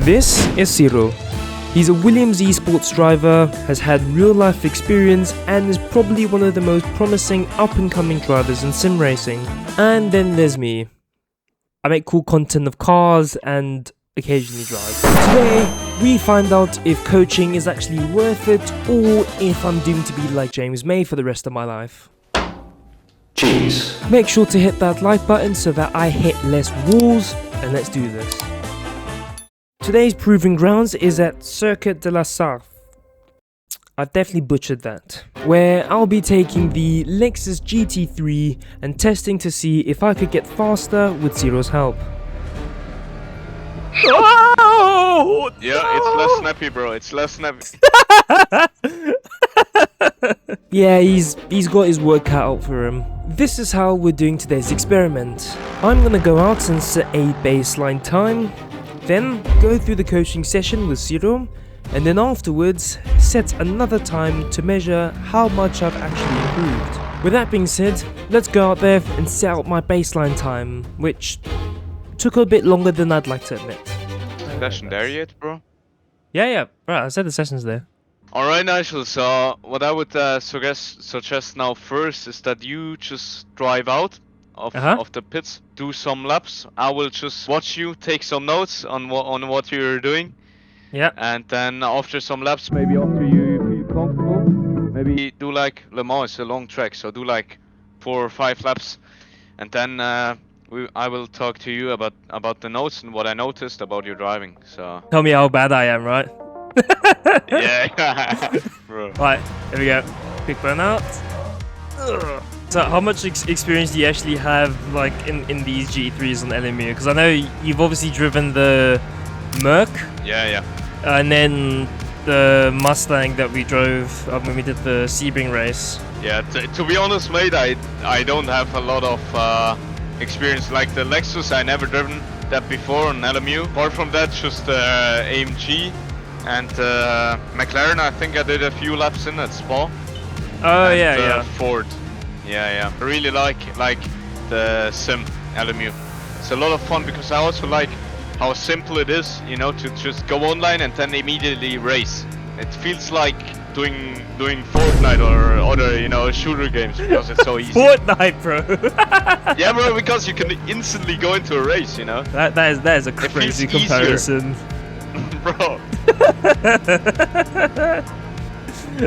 This is Siro. He's a Williams Esports driver, has had real-life experience, and is probably one of the most promising up-and-coming drivers in sim racing. And then there's me. I make cool content of cars and occasionally drive. Today, we find out if coaching is actually worth it, or if I'm doomed to be like James May for the rest of my life. Jeez. Make sure to hit that like button so that I hit less walls, and let's do this. Today's proving grounds is at Circuit de la Sarthe. I've definitely butchered that. Where I'll be taking the Lexus GT3 and testing to see if I could get faster with Siro's help. Oh! Yeah, it's less snappy, bro. It's less snappy. Yeah, he's got his work cut out for him. This is how we're doing today's experiment. I'm gonna go out and set a baseline time, then go through the coaching session with Siro, and then afterwards set another time to measure how much I've actually improved. With that being said, let's go out there and set out my baseline time, which took a bit longer than I'd like to admit. Session there yet, bro? Yeah, right, I said the session's there. Alright, Nigel, so what I would suggest now first is that you just drive out of the pits, do some laps. I will just watch you, take some notes on what you're doing. Yeah. And then after some laps, maybe after you feel comfortable, maybe do like Le Mans is a long track, so do like 4 or 5 laps, and then I will talk to you about the notes and what I noticed about your driving. So tell me how bad I am, right? Yeah, bro. Right, here we go. Quick burnout. Ugh. So how much experience do you actually have like in these G3s on LMU? Because I know you've obviously driven the Merc. Yeah. And then the Mustang that we drove when we did the Sebring race. Yeah, to be honest, mate, I don't have a lot of experience. Like the Lexus, I never driven that before on LMU. Apart from that, just AMG and McLaren. I think I did a few laps in at Spa. Oh, and, yeah. Ford. Yeah. I really like the sim LMU. It's a lot of fun because I also like how simple it is, you know, to just go online and then immediately race. It feels like doing Fortnite or other, you know, shooter games because it's so easy. Fortnite, bro. Yeah, bro, because you can instantly go into a race, you know. That is a crazy comparison. Bro.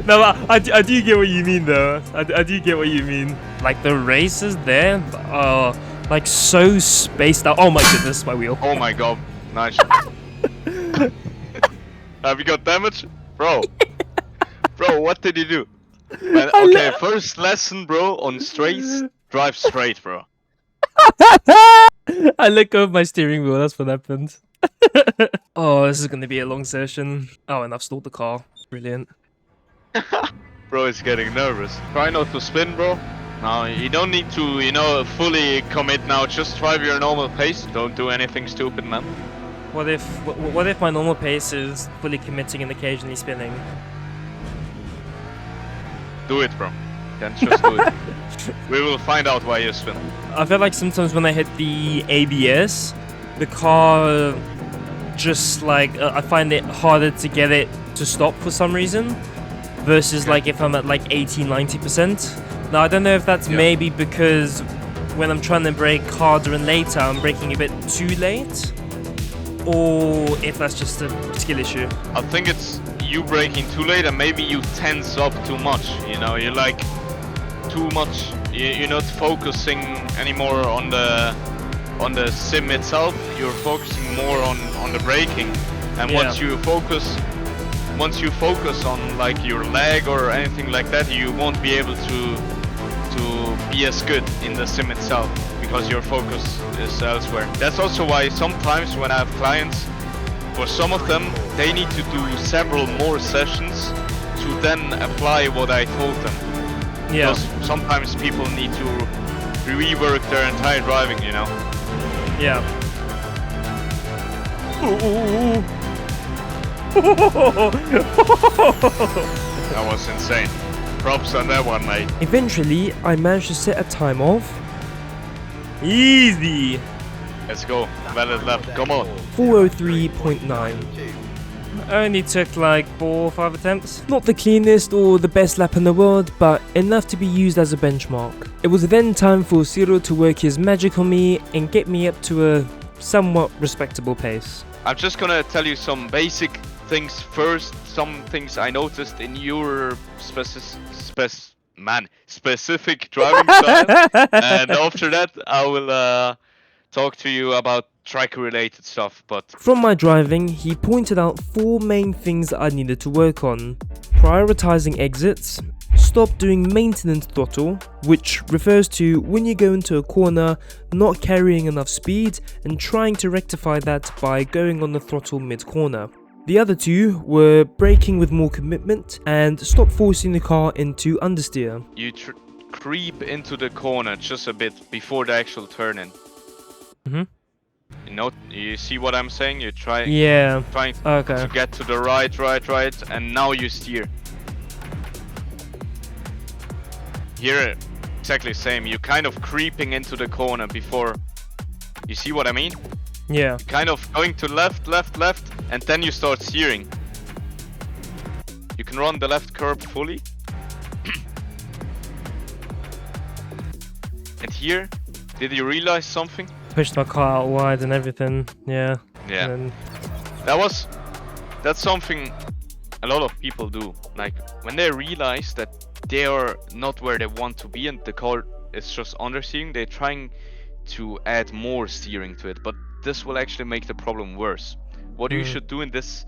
No, I do get what you mean though. I do get what you mean. Like the races there are like so spaced out. Oh my goodness, my wheel. Oh my god, nice. Have you got damage? Bro. Bro, what did you do? Man, okay, first lesson, bro, on straights, drive straight, bro. I let go of my steering wheel, that's what happened. Oh, this is gonna be a long session. Oh, and I've stalled the car. Brilliant. Bro is getting nervous. Try not to spin, bro. No, you don't need to, you know, fully commit now. Just drive your normal pace. Don't do anything stupid, man. What if my normal pace is fully committing and occasionally spinning? Do it, bro. Then just do it. We will find out why you spin. I feel like sometimes when I hit the ABS, the car just like I find it harder to get it to stop for some reason. Versus like if I'm at like 80-90%. Now I don't know if that's maybe because when I'm trying to brake harder and later I'm braking a bit too late, or if that's just a skill issue. I think it's you braking too late and maybe you tense up too much, you know, you're like too much, you're not focusing anymore on the sim itself, you're focusing more on the braking, and once you focus on like your leg or anything like that, you won't be able to be as good in the sim itself because your focus is elsewhere. That's also why sometimes when I have clients, for some of them, they need to do several more sessions to then apply what I told them. Yeah. Because sometimes people need to rework their entire driving, you know? Yeah. That was insane. Props on that one, mate. Eventually, I managed to set a time of... Easy! Let's go. Valid lap. Come on. 4:03.9. Only took like 4 or 5 attempts. Not the cleanest or the best lap in the world, but enough to be used as a benchmark. It was then time for Siro to work his magic on me and get me up to a somewhat respectable pace. I'm just gonna tell you some basic things first. Some things I noticed in your specific driving style, and after that I will talk to you about track-related stuff. But From my driving, he pointed out 4 main things that I needed to work on. Prioritizing exits, stop doing maintenance throttle, which refers to when you go into a corner, not carrying enough speed and trying to rectify that by going on the throttle mid-corner. The other 2 were braking with more commitment and stop forcing the car into understeer. you creep into the corner just a bit before the actual turn-in. You know, you see what I'm saying? You're trying Okay. to get to the right, and now you steer. Here, exactly same. You're kind of creeping into the corner before. You see what I mean? Yeah. Kind of going to left, and then you start steering. You can run the left curb fully. And here, did you realize something? Pushed my car out wide and everything. Yeah. Yeah. And That's something a lot of people do. Like when they realize that they are not where they want to be and the car is just understeering, they're trying to add more steering to it, but this will actually make the problem worse. What you should do in this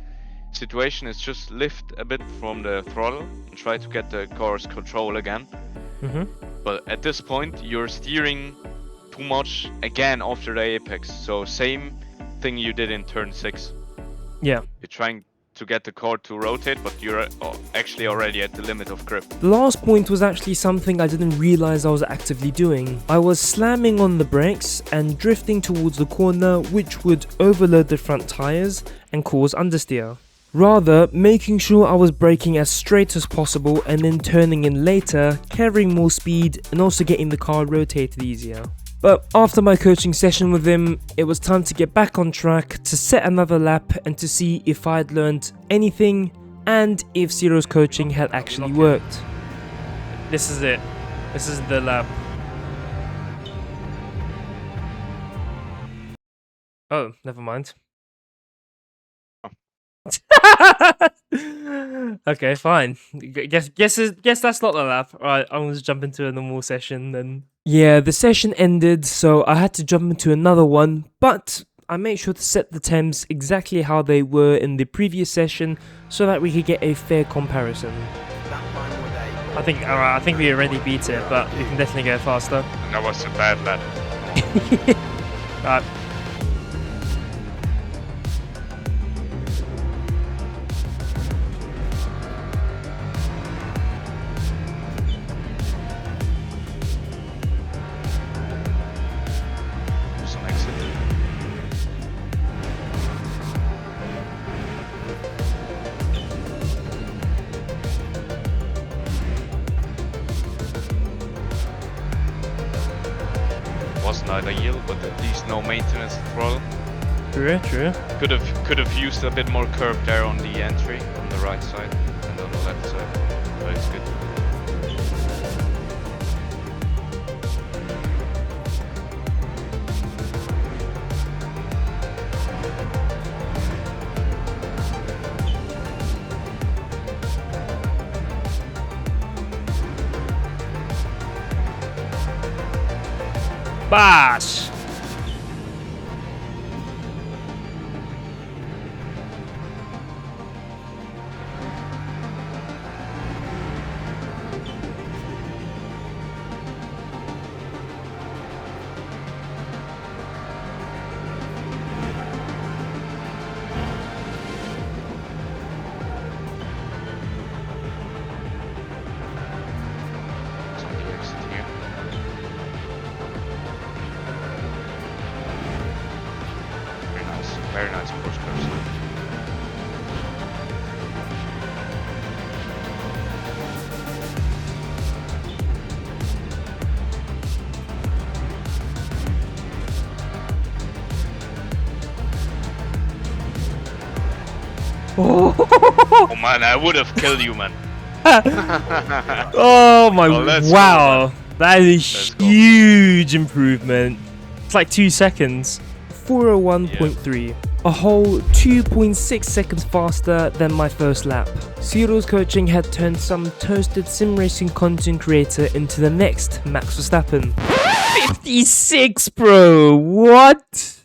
situation is just lift a bit from the throttle and try to get the car's control again. But at this point you're steering too much again after the apex, so same thing you did in turn 6. Yeah. You're trying to get the car to rotate, but you're actually already at the limit of grip. The last point was actually something I didn't realize I was actively doing. I was slamming on the brakes and drifting towards the corner, which would overload the front tires and cause understeer. Rather, making sure I was braking as straight as possible and then turning in later, carrying more speed and also getting the car rotated easier. But after my coaching session with him, it was time to get back on track to set another lap and to see if I had learned anything and if Siro's coaching had actually worked. This is it. This is the lap. Oh, never mind. Okay, fine. Guess that's not the lap. Alright, I'm gonna jump into a normal session then. Yeah, the session ended, so I had to jump into another one, but I made sure to set the temps exactly how they were in the previous session so that we could get a fair comparison. I think we already beat it, but we can definitely go faster. That was a bad lap. Right. Some exit. Wasn't ideal, but at least no maintenance throttle. True. Could have used a bit more curb there on the entry on the right side and on the left side, but it's good. Bash! It's on the exit here. Oh man, I would have killed you, man. Oh my, Oh, let's go, wow. man. That is Let's go. huge improvement. It's like 2 seconds. 401.3. A whole 2.6 seconds faster than my first lap. Siro's coaching had turned some toasted sim racing content creator into the next Max Verstappen. 56, bro. What?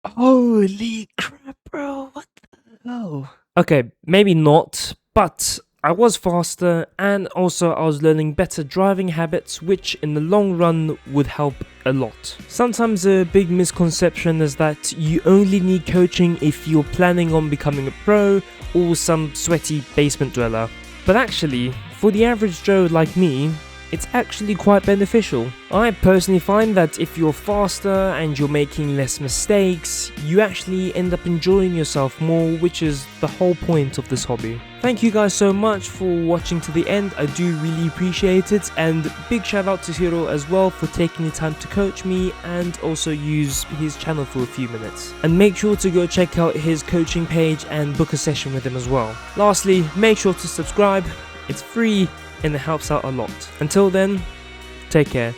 Holy crap, bro. What the hell? Okay, maybe not, but I was faster, and also I was learning better driving habits, which in the long run would help a lot. Sometimes a big misconception is that you only need coaching if you're planning on becoming a pro or some sweaty basement dweller. But actually, for the average Joe like me, it's actually quite beneficial. I personally find that if you're faster and you're making less mistakes, you actually end up enjoying yourself more, which is the whole point of this hobby. Thank you guys so much for watching to the end. I do really appreciate it, and big shout out to Siro as well for taking the time to coach me and also use his channel for a few minutes. And make sure to go check out his coaching page and book a session with him as well. Lastly, make sure to subscribe. It's free and it helps out a lot. Until then, take care.